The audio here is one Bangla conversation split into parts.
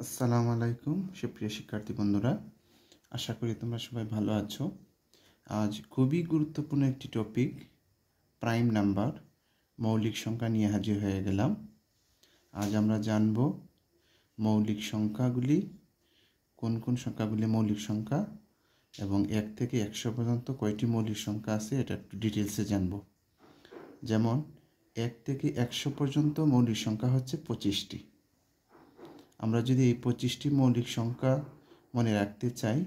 আসসালামু আলাইকুম সুপ্রিয় শিক্ষার্থী বন্ধুরা, আশা করি তোমরা সবাই ভালো আছো। আজ খুবই গুরুত্বপূর্ণ একটি টপিক প্রাইম নাম্বার মৌলিক সংখ্যা নিয়ে হাজির হয়ে গেলাম। আজ আমরা জানব মৌলিক সংখ্যাগুলি, কোন কোন সংখ্যাগুলি মৌলিক সংখ্যা এবং 1 থেকে 100 পর্যন্ত কয়টি মৌলিক সংখ্যা আছে এটা একটু ডিটেলসে জানব। যেমন 1 থেকে 100 পর্যন্ত মৌলিক সংখ্যা হচ্ছে 25টি। আমরা যদি এই 25টি মৌলিক সংখ্যা মনে রাখতে চাই,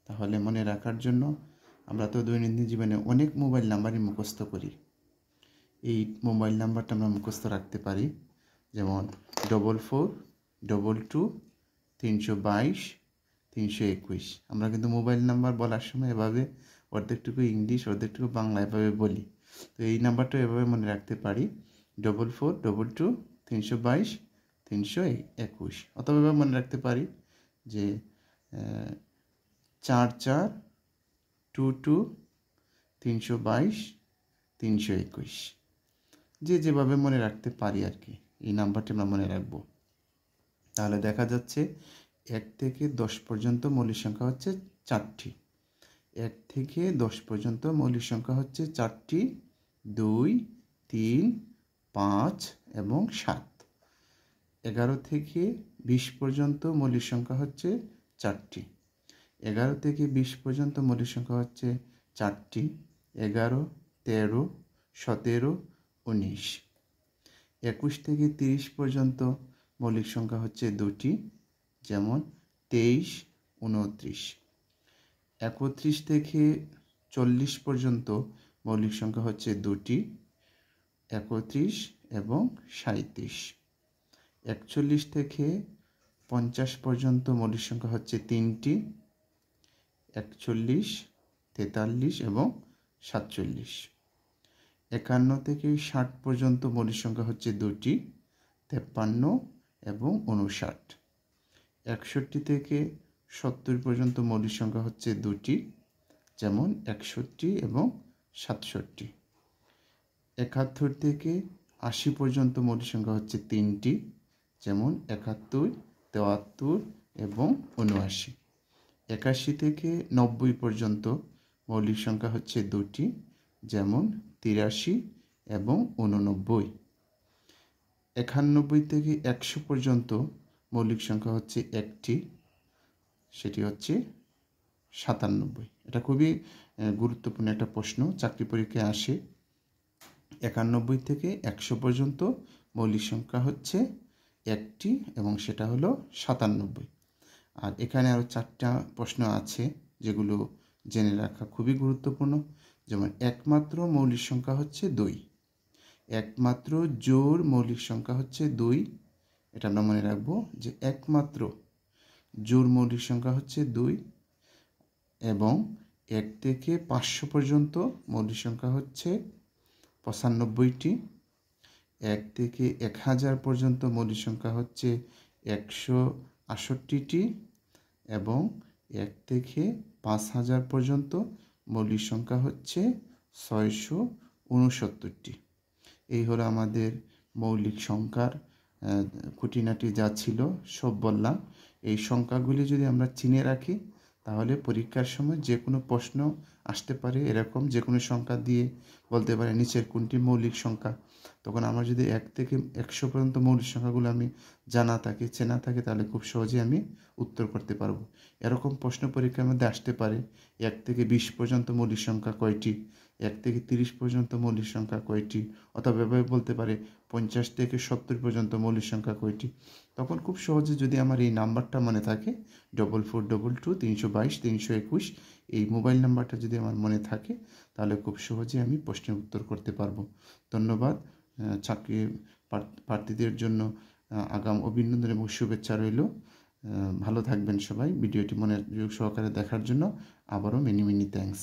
তাহলে মনে রাখার জন্য আমরা তো দৈনন্দিন জীবনে অনেক মোবাইল নাম্বারই মুখস্থ করি। এই মোবাইল নাম্বারটা আমরা মুখস্থ রাখতে পারি, যেমন 4422 322 321। আমরা কিন্তু মোবাইল নাম্বার বলার সময় এভাবে অর্ধেকটুকু ইংলিশ অর্ধেকটুকু বাংলা এভাবে বলি। তো এই নাম্বারটা এভাবে মনে রাখতে পারি 4422 322 321। অথবা মনে রাখতে পারি যে 4422 322 321। যেভাবে মনে রাখতে পারি আর কি, এই নাম্বারটি আমরা মনে রাখবো। তাহলে দেখা যাচ্ছে 1 থেকে 10 পর্যন্ত মৌলিক সংখ্যা হচ্ছে 4টি। 1 থেকে 10 পর্যন্ত মৌলিক সংখ্যা হচ্ছে 4টি, 2, 3, 5 এবং 7। 11 থেকে 20 পর্যন্ত মৌলিক সংখ্যা হচ্ছে 4টি। 11 থেকে 20 পর্যন্ত মৌলিক সংখ্যা হচ্ছে 4টি, 11, 13, 17, 19। 21 থেকে 30 পর্যন্ত মৌলিক সংখ্যা হচ্ছে 2টি, যেমন 23, 29। 31 থেকে 40 পর্যন্ত মৌলিক সংখ্যা হচ্ছে 2টি, 31 এবং 37। 41 থেকে 50 পর্যন্ত মৌলিক সংখ্যা হচ্ছে 3টি, 41, 43 এবং 47। 51 থেকে 60 পর্যন্ত মৌলিক সংখ্যা হচ্ছে 2টি, 53 এবং 59। 61 থেকে 70 পর্যন্ত মৌলিক সংখ্যা হচ্ছে 2টি, যেমন 61 এবং 67। 71 থেকে 80 পর্যন্ত মৌলিক সংখ্যা হচ্ছে 3টি, যেমন 71, 73 এবং 79। 81 থেকে 90 পর্যন্ত মৌলিক সংখ্যা হচ্ছে 2টি, যেমন 83 এবং 89। 91 থেকে 100 পর্যন্ত মৌলিক সংখ্যা হচ্ছে 1টি, সেটি হচ্ছে 97। এটা খুবই গুরুত্বপূর্ণ একটা প্রশ্ন, চাকরি পরীক্ষায় আসে। 91 থেকে 100 পর্যন্ত মৌলিক সংখ্যা হচ্ছে 1টি এবং সেটা হলো 97। আর এখানে আরও 4টা প্রশ্ন আছে যেগুলো জেনে রাখা খুবই গুরুত্বপূর্ণ। যেমন একমাত্র মৌলিক সংখ্যা হচ্ছে 2। একমাত্র জোড় মৌলিক সংখ্যা হচ্ছে 2। এটা আমরা মনে রাখবো যে একমাত্র জোড় মৌলিক সংখ্যা হচ্ছে 2। এবং 1 থেকে 500 পর্যন্ত মৌলিক সংখ্যা হচ্ছে 95টি। 1 থেকে 1000 পর্যন্ত মৌলিক সংখ্যা হচ্ছে 168টি এবং 1 থেকে 5000 পর্যন্ত মৌলিক সংখ্যা হচ্ছে 669টি। এই হলো আমাদের মৌলিক সংখ্যার খুঁটিনাটি যা ছিল সব বললাম। এই সংখ্যাগুলি যদি আমরা চিনে রাখি, তাহলে পরীক্ষার সময় যে কোনো প্রশ্ন আসতে পারে, এরকম যে কোনো সংখ্যা দিয়ে বলতে পারে নিচের কোনটি মৌলিক সংখ্যা। তখন আমার যদি 1 থেকে 100 পর্যন্ত মৌলিক সংখ্যাগুলো আমি জানা থাকে, চেনা থাকে, তাহলে খুব সহজে আমি উত্তর করতে পারবো। এরকম প্রশ্ন পরীক্ষার মধ্যে আসতে পারে 1 থেকে 20 পর্যন্ত মৌলিক সংখ্যা কয়টি, 1 থেকে 30 পর্যন্ত মৌলিক সংখ্যা কয়টি, অথবা এভাবে বলতে পারে 50 থেকে 70 পর্যন্ত মৌলিক সংখ্যা কয়টি। তখন খুব সহজে যদি আমার এই নাম্বারটা মনে থাকে 4422 322 321, এই মোবাইল নাম্বারটা যদি আমার মনে থাকে, তাহলে খুব সহজে আমি প্রশ্নের উত্তর করতে পারবো। ধন্যবাদ। চাকরি প্রার্থীদের জন্য আগাম অভিনন্দন এবং শুভেচ্ছা রইল। ভালো থাকবেন সবাই। ভিডিওটি মনোযোগ সহকারে দেখার জন্য আবারও মেনি মেনি থ্যাঙ্কস।